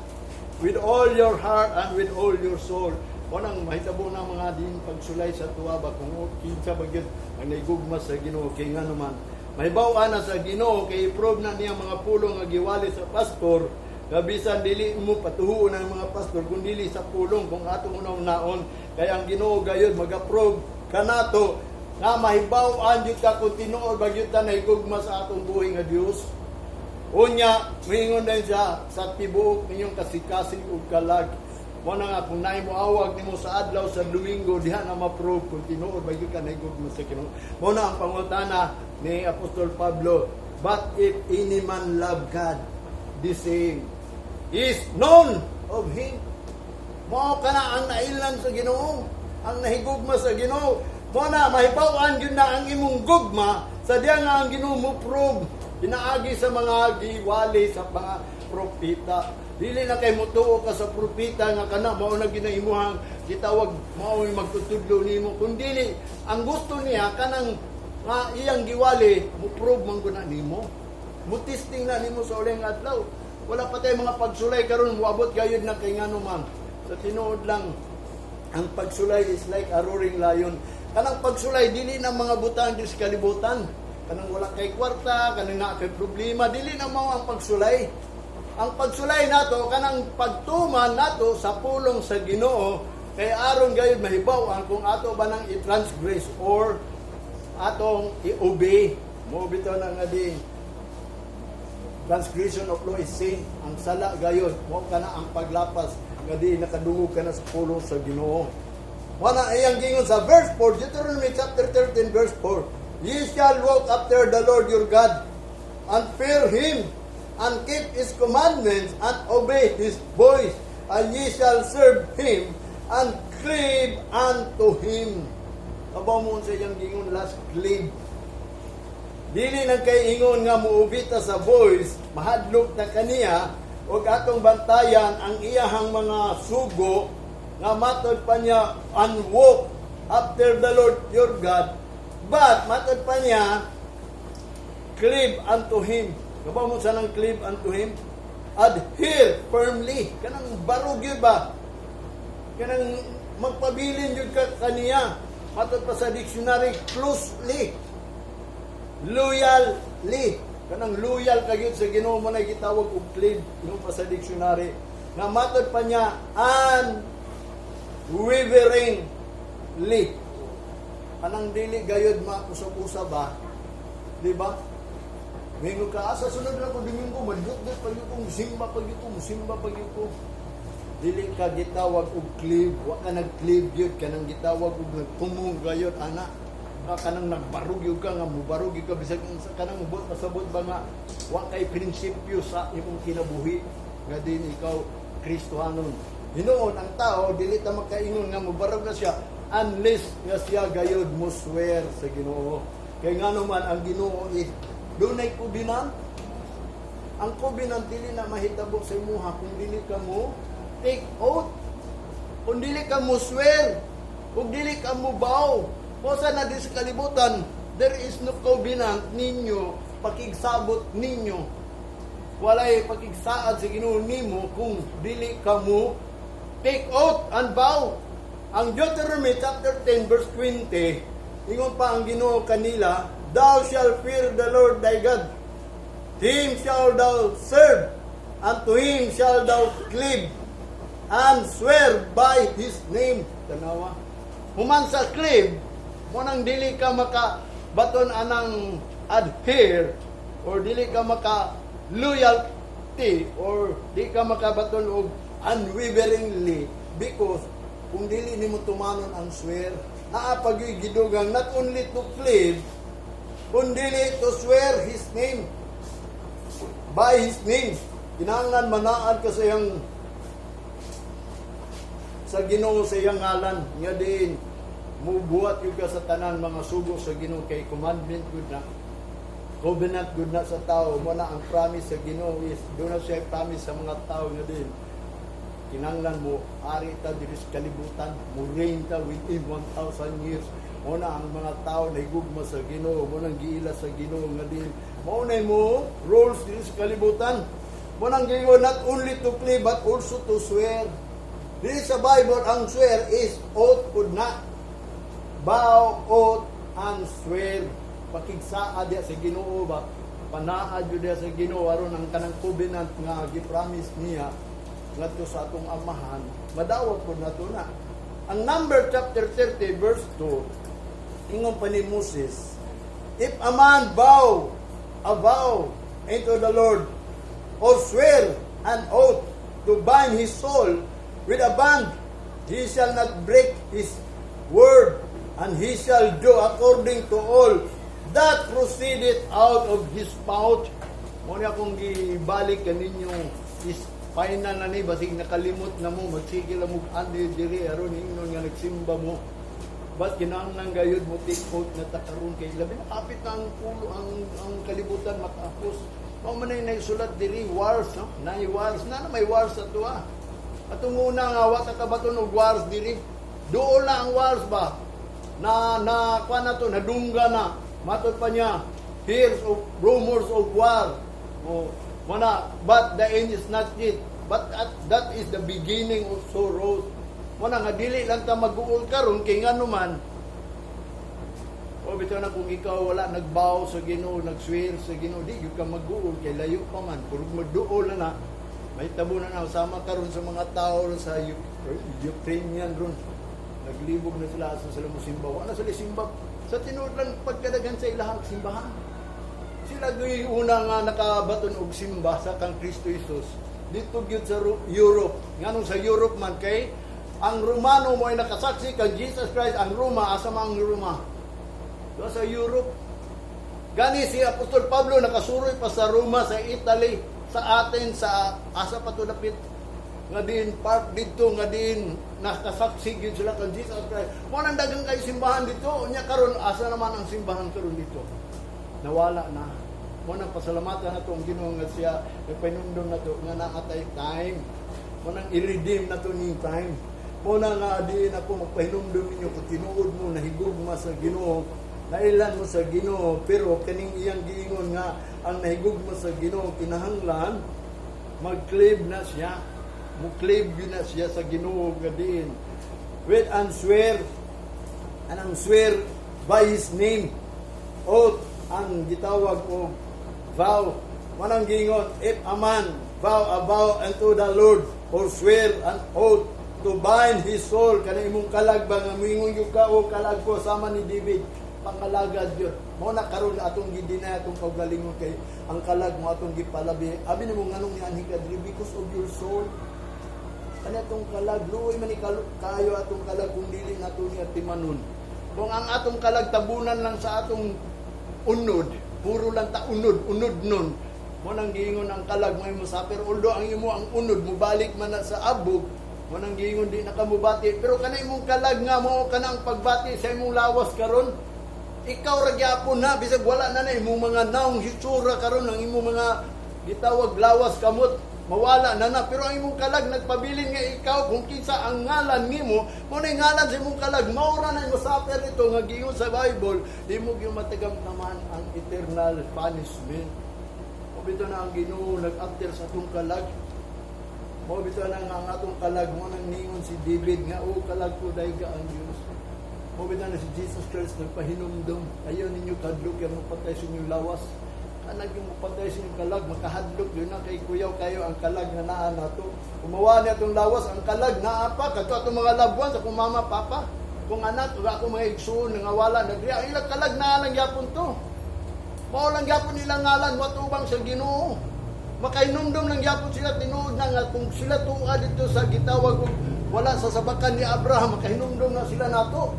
with all your heart and with all your soul. Unang mahitabo na mga din pagsulay sa tuwa ba kung kinsa bagid ang naigugma sa Ginoo kay nga naman mahibaw-an na sa Ginoo kay i-prove na niya mga pulong nga giwali sa pastor gabisan dili mo patuhuon ang mga pastor kung dili sa pulong kung atong unang-naon kay ang Ginoo gayud mag-approve kanato nga mahibaw-an jud ka kung tinuod bagyud ta naigugma sa atong buhi nga Dios. Unya, mingon din siya sa tibuok ninyong kasikasig ug kalag. Mo na nga kung naay mo awag nimo sa adlaw sa Domingo diha na ma-prove kung tinuod ba gyud ka naigugma sa Ginoo. Mo na ang pangutana ni Apostol Pablo, but if any man love God, this saying is known of him. Mo kana ang nailan sa Ginoo, ang nahigugma sa Ginoo. Mo na mahibaw-an gyud na ang imong gugma sa diha nga ang Ginoo mo prove Pinaagi sa mga giwali sa mga propita. Dili na kay mutuo ka sa propita nga kana mao na ginaimuhang gitawag mao magtutudlo nimo, kundi ang gusto niya kanang nga iyang giwali mo prove man guna nimo. Mo testing na nimo sa uling adlaw. Wala pa tay mga pagsulay karon moabot gayud na kay ngano man. Sa tinuod lang ang pagsulay is like a roaring lion. Kanang pagsulay dili na mga butang dis kalibutan. Kanang wala kay kwarta, kanang na kay problema, dili na mao ang pagsulay. Ang pagsulay nato kanang pagtuman nato sa pulong sa Ginoo kay aron gayud mahibaw-an kung ato ba nang i-transgress or atong i-obey. Mo bitaw na nga din transgression of law is sin. Ang sala gayud mo kana ang paglapas nga di nakadungog ka na sa pulong sa Ginoo. Wala iyang gingon sa verse 4, Deuteronomy chapter 13 verse 4. Ye shall walk after the Lord your God, and fear Him, and keep His commandments, and obey His voice, and ye shall serve Him, and cleave unto Him. Kabaw mo sa iyang gingon last cleave. Dili nang kay ingon nga muubita sa voice, mahadlok na kaniya, o atong bantayan ang iyahang mga sugo, nga matod pa niya, and walk after the Lord your God, but matod pa niya, cleave unto Him. Kabaw mo sa nang cleave unto Him? Adhere firmly. Kanang barog yun ba? Kanang magpabilin yun ka kaniya. Matod pa sa dictionary, closely. Loyally. Kanang loyal kayo sa Ginoo mo na gitawag og cleave. Yung pa sa dictionary. Nga matod pa niya, unwaveringly. Anang dili gayud makusap-usap ba? Di ba? Mingo ka, asa sunod na ko Domingo, madut-dut pag ko, musimba pag ko. Dili ka gitawag og cleave, wa ka nag-cleave yun, kanang gitawag og nagtumong gayud, ana. Kanang nagbarog yun ka, nga mubarog yun ka, bisag kanang mubot, masabot ba nga, wa kay prinsipyo sa imong kinabuhi, nga din ikaw, Kristohanon. Hinoon ang tao, dili ta makaingon nga mubarog na siya, unless nga siya gayod mo swear sa Ginoo. Kaya nga naman ang Ginoo is dunay kubinan. Ang kubinan dili na mahitabo sa imuha kung dili ka mo take oath, kung dili ka mo swear, kung dili ka mo vow. Posa na di sa kalibutan, there is no covenant ninyo, pakigsabot ninyo. Walay pakigsaad sa Ginoo nimo kung dili ka mo take oath and vow. Ang Deuteronomy chapter 10 verse 20, ingon pa ang Ginoo kanila, thou shalt fear the Lord thy God. Him shall thou serve, and to Him shall thou cleave, and swear by His name. Tanawa. Human sa cleave, mo nang dili ka makabaton anang adhere, or dili ka maka loyalty, or di ka makabaton og unwaveringly, because kung dili nimo tumanon ang swear, naa pagyoy gidugang not only to cleave, kung dili to swear His name, by His name. Kinahanglan manaan ka sa iyang sa Ginoo sa iyang ngalan, nga din mubuhat yung ka sa tanan mga sugo sa Ginoo, kay commandment good na, covenant good na sa tao. Mo na ang promise sa Ginoo is doon na siya promise sa mga tao nga din kinanglan mo ari ta diri sa kalibutan, mo reign ta within 1,000 years. Mo na ang mga tao na higugma sa Ginoo, mo nang giila sa Ginoo nga din mao na mo rules diri sa kalibutan. Mo nang giingon not only to play but also to swear. Diri sa Bible ang swear is oath good na, vow, oath and swear. Pakigsaa diya sa Ginoo ba, panaad jud diya sa Ginoo aron ang kanang covenant nga gi-promise niya ngadto sa atong amahan, madawat po na ito na. Ang Number chapter 30 verse 2, ingon pa ni Moses, if a man vow a vow unto the Lord, or swear an oath to bind his soul with a bond, he shall not break his word, and he shall do according to all that proceeded out of his mouth. Muna akong gibalik kaninyo is final na ni, basig nakalimot na mo, magsigil mo andi diri aron ingnon nga nagsimba mo. Ba't kinahanglan gayud mo take out na takaroon kay labi na kapit na ang pulo ang kalibutan matapos. Mao man ay nagsulat diri wars, no? Nay wars na may wars ato ah. Atong una nga wa ta kabaton og wars diri. Duol na ang wars ba? Na kuan na to nadungga na. Matod pa niya fears of rumors of war. O mana but the end is not yet. But that is the beginning of sorrows. Muna nga dili lang ta mag-uol karon kay ngano man. O bitaw na kung ikaw wala nagbow sa Ginoo, nagswear sa Ginoo, di gyud ka mag-uol kay layo pa man. Puro magduol na may tabo na sama karon sa mga tao ron sa Ukrainian ron. Naglibog na sila sa sila mo simba. Wala sila simba. Sa tinuod lang pagkadaghan sa ilahang simbahan. Sila gyud una nga nakabaton og simba sa kang Kristo Jesus. Dito gyud sa Europe. Nganong sa Europe man kay ang Romano mo ay nakasaksi kang Jesus Christ, ang Roma asa man ang Roma. So, sa Europe. Gani si Apostol Pablo nakasuroy pa sa Roma, sa Italy, sa Athens, sa asa pa to dapit nga din part dito nga din nakasaksi gyud sila kang Jesus Christ. Mo nang daghang kay simbahan dito, unya karon asa naman ang simbahan karon dito? Nawala na. Mo nang pasalamatan nato ang Ginoo nga siya nagpainumdum nato nga naatay time. Mo nang i-redeem nato ning time. Mo na nga diin ako magpahinumdum ninyo kung tinuod mo nahigugma sa Ginoo, nailan mo sa Ginoo, pero kaning iyang giingon nga ang nahigugma sa Ginoo kinahanglan mag-claim na siya. Mo-claim yun na siya sa Ginoo nga diin. With and swear, anang swear by His name. Oath ang gitawag og vow. Manang giingon, if a man vow a vow unto the Lord or swear an oath to bind his soul, kana imong kalag ba nga mingon yung ka o kalag ko sama ni David, pangalagad yun. Mo na karon atong gidinay atong kaugalingon kay ang kalag mo atong gipalabi. Abi nimo nganong ni anhi ka because of your soul. Kana atong kalag luoy man kayo atong kalag kung dili nato ni timanon. Kung ang atong kalag tabunan lang sa atong unod, puro lang ta unod nun. Mo nang giingon ang kalag mo musafir, although ang imo ang unod mo balik man na sa abog. Manang giingon di na ka mubati, pero kana imong kalag nga mo kanang pagbati sa imong lawas karon, ikaw ra gyapon na bisag wala na imong mga naong hitsura karon ang imong mga gitawag lawas kamot mawala na pero ang imong kalag nagpabilin nga ikaw kung kinsa ang ngalan nimo mo na ngalan sa imong kalag maura na mo suffer ito nga giingon sa Bible, di mo gyud matagam naman ang eternal punishment. O bito na ang Ginoo nag-after sa atong kalag. Mo bito na nga ang atong kalag mo nang ningon si David nga o kalag ko dayga ang Dios. Mo bito na si Jesus Christ nagpahinumdom, ayaw ninyo kadlok yang mapatay sa inyong lawas. Kanag yung mapatay sa inyong kalag makahadlok yun na kay kuyaw kayo ang kalag nga naa nato. Kumawa niya atong lawas ang kalag naa pa kadto atong mga labuan sa kung mama papa. Kung anak ug ako mga igsoon nga wala nagriya ang ilang kalag naa lang gyapon to. Mao lang gyapon ilang ngalan watubang sa Ginoo. Makainumdum lang gyapon sila tinuod na nga kung sila tuwa dito sa gitawag wala sa sabakan ni Abraham makahinumdum na sila nato.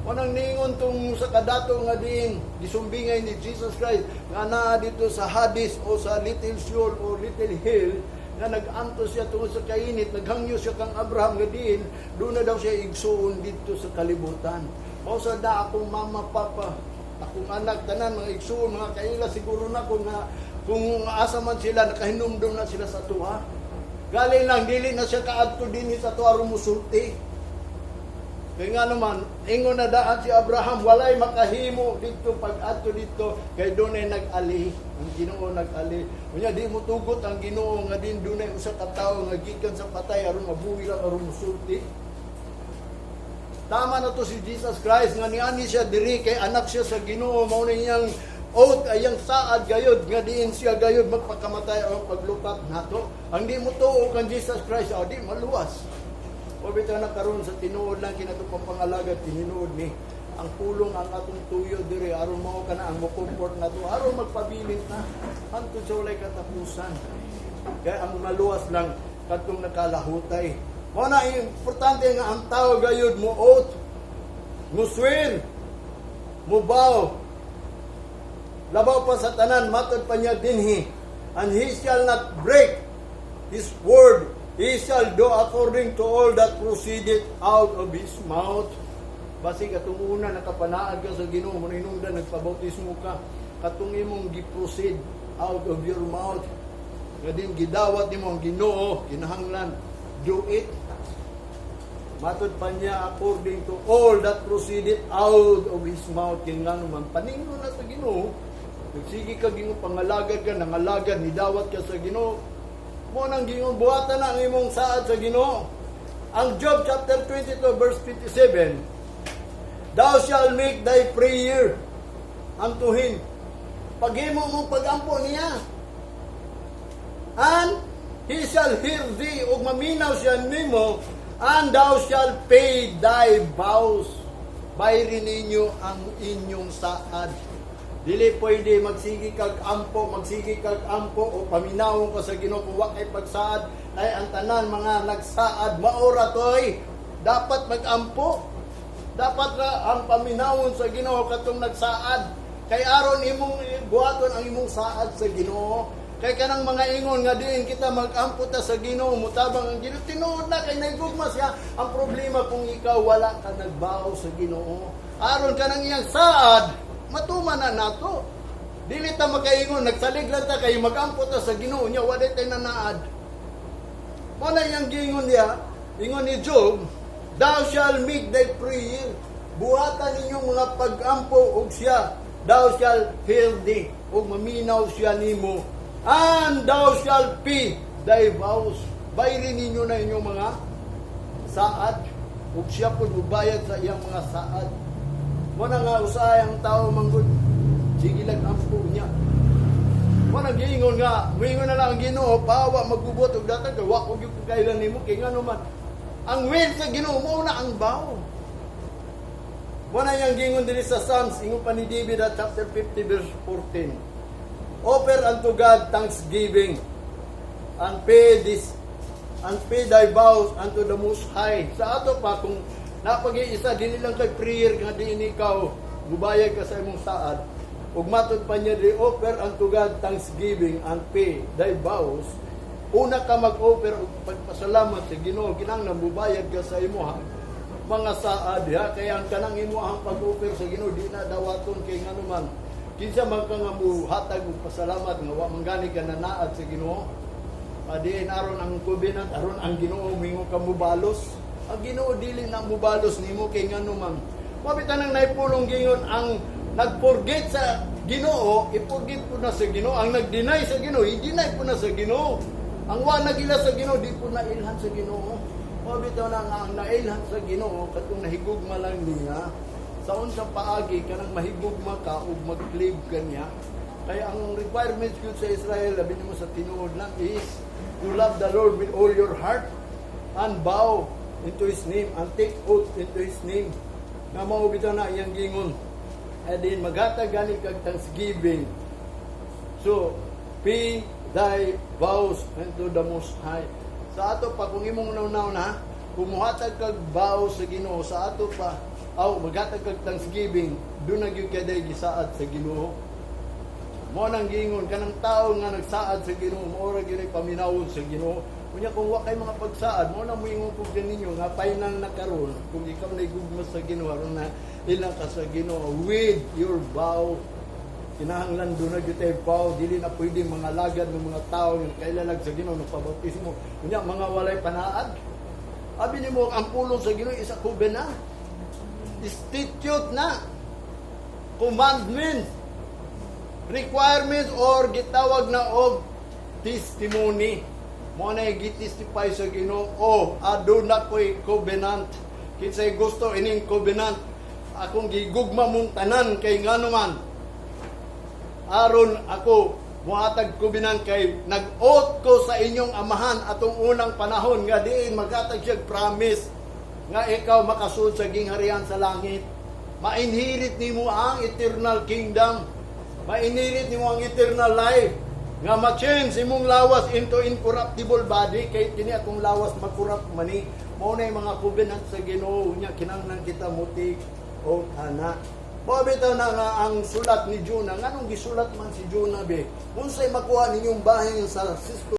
Wanang ningon tong sa kadato nga din gisumbingay ni Jesus Christ nga naa dito sa Hades o sa Little Sheol o Little Hill nga nag-anto siya tungod sa kainit naghangyo siya kang Abraham nga din doon na daw siya igsuon dito sa kalibutan. Mao sa da akong mama papa akong anak tanan mga igsuon mga kaila siguro na kung asa man sila, nakahinumdum na sila sa tuwa. Galing lang, dili na siya kaadto din sa tuwa rumusulti. Kaya nga naman, ingon na daan si Abraham, walay makahimo dito, pag-adto dito, kay doon ay nag-ali. Ang Ginoo nag-ali. Kunya, di mo tugot ang Ginoo, nga din doon ay usa ka tawo, nga gikan sa patay, aron mabuhi lang, aron musulti. Tama na to si Jesus Christ, nga niani siya diri, kay anak siya sa Ginoo, mauna niyang oath ayang saad gayod nga diin siya gayod magpakamatay o paglupat nato. Ang di mo tuo kan Jesus Christ o di maluwas. O bitaw na karon sa tinuod lang kinato pangalagat tinuod ni ang pulong ang atong tuyo dire aron mao kana ang mo-comfort nato aron magpabilit na hangtod sa walay katapusan. Kaya ang maluwas lang kadtong nakalahutay. Mao na importante nga ang tao gayod mo oath, mo swear, mo vow. Labaw pa sa tanan, matod pa niya dinhi. And he shall not break his word. He shall do according to all that proceeded out of his mouth. Basi katong una nakapanaad ka sa Ginoo, mo hinungdan nagpabautismo ka, katong imong giproceed out of your mouth. Nga din gidawat nimo ang Ginoo, kinahanglan do it. Matod pa niya, according to all that proceeded out of his mouth. Kaya nga naman, paningno na sa Ginoo. Nagsige ka Ginoo, pangalagad ka, nangalagad, nidawat ka sa Ginoo. Mo nang Ginoo, buhatan na ang imong saad sa Ginoo. Ang Job chapter 22 verse 57, thou shall make thy prayer unto him. Paghimo mong pagampo niya. And he shall hear thee, ug maminaw siya nimo, and thou shalt pay thy vows. Bayrin ninyo ang inyong saad. Dili pwede magsigi kag ampo, o paminawon ka sa Ginoo kung wa kay pagsaad. Ay ang tanan mga nagsaad maora toy dapat magampo. Dapat ra ang paminawon sa Ginoo katong nagsaad. Kay aron imong buhaton ang imong saad sa Ginoo. Kay kanang mga ingon nga diin kita mag-ampo ta sa Ginoo, mutabang ang Ginoo, tinuod na kay naigugma siya. Ang problema kung ikaw wala ka nagbaw sa Ginoo, aron kanang iyang saad matuman na nato. Dili ta makaingon nagsalig lang ta kay mag-ampo ta sa Ginoo nya wala tay nanaad. Mo na iyang giingon niya, ingon ni Job, thou shall make thy prayer. Buhatan ninyong mga pag-ampo og siya, thou shall hear thee, ug maminaw siya nimo. And thou shalt pay thy vows. Bayrin ninyo na inyong mga saad. Ug siya po bubayad sa iyang mga saad. Muna nga usahay ang tao manggod. Sige lang ampo niya. Muna giingon nga, muingon na lang ang Ginoo, pawa magbubot og datag kay wa ko gyud kailan nimo kay ngano man. Ang will sa Ginoo mo na ang bawo. Muna yang giingon diri sa Psalms, ingon pa ni David at chapter 50 verse 14. Offer unto God thanksgiving and pay thy vows unto the Most High. Sa ato pa kung napag-iisa din lang kay prayer nga diin ikaw gubayad ka sa imong saad. Ug matod pa niya di offer unto God thanksgiving and pay thy vows. Una ka mag-offer og pagpasalamat sa Ginoo, kinahanglan mubayad ka sa imong mga saad ha. Kaya ang kanang imong pag-offer sa Ginoo di na dawaton kay ngano man. Kinsa man ka nga muhatag og pasalamat nga wa man gani ka nanaad sa Ginoo. Diin aron ang covenant, aron ang Ginoo mingo ka mubalos. Ang Ginoo dili na mubalos nimo kay ngano man. Mabitan nang naipulong gingon ang nag-forget sa Ginoo, i-forget po na sa Ginoo. Ang nag-deny sa Ginoo, i-deny po na sa Ginoo. Ang wa nagila sa Ginoo, di po na ilhan sa Ginoo. Mabitaw na nga ang nailhan sa Ginoo katong nahigugma lang niya. Sa unsang paagi kanang mahigugma ka ug mag-claim kanya. Kaya ang requirements yun sa Israel, labi mo sa tinuod lang is to love the Lord with all your heart and bow into His name and take oath into His name. Nga maubitaw na iyang gingon. And then maghatag gani kag thanksgiving. So, pay thy vows unto the Most High. Sa ato pa kung imong naunaw na, kumuhatag kag vows sa Ginoo sa ato pa, maghatag kag thanksgiving, doon na gyud kaday gisaad sa Ginoo. Mo nang gingon kanang tawo nga nagsaad sa Ginoo, mo ra gyud paminawon sa Ginoo. Kunya kung wa kay mga pagsaad, mo na moingon pug ganinyo nga painang nakaron kung ikaw na igugma sa Ginoo aron na ilang ka sa Ginoo with your vow. Kinahanglan doon na gyud vow, dili na pwede mga lagad ng mga tawo nga kailalag sa Ginoo nagpabautismo. Kunya mga walay panaad. Abi nimo ang pulong sa Ginoo isa covenant. Statute na, commandment, requirement or gitawag na og testimony. Mo na gitistify sa Ginoo, aduna ko'y covenant. Kinsay gusto ining covenant, akong gigugma mong tanan kay ngano man. Aron ako muhatag covenant kay nag-oath ko sa inyong amahan atong unang panahon nga diin maghatag siya promise nga ikaw makasud sa gingharian sa langit. Ma-inherit nimo ang eternal kingdom. Ma-inherit nimo ang eternal life. Nga ma-change imong lawas into incorruptible body kay kini atong lawas mag-corrupt mani. Mao na mga covenant sa Ginoo nya kinahanglan kita mutik o ana. Mabitaw na nga ang sulat ni Jonah. Nganong gisulat man si Jonah be? Unsay makuha ninyong bahin sa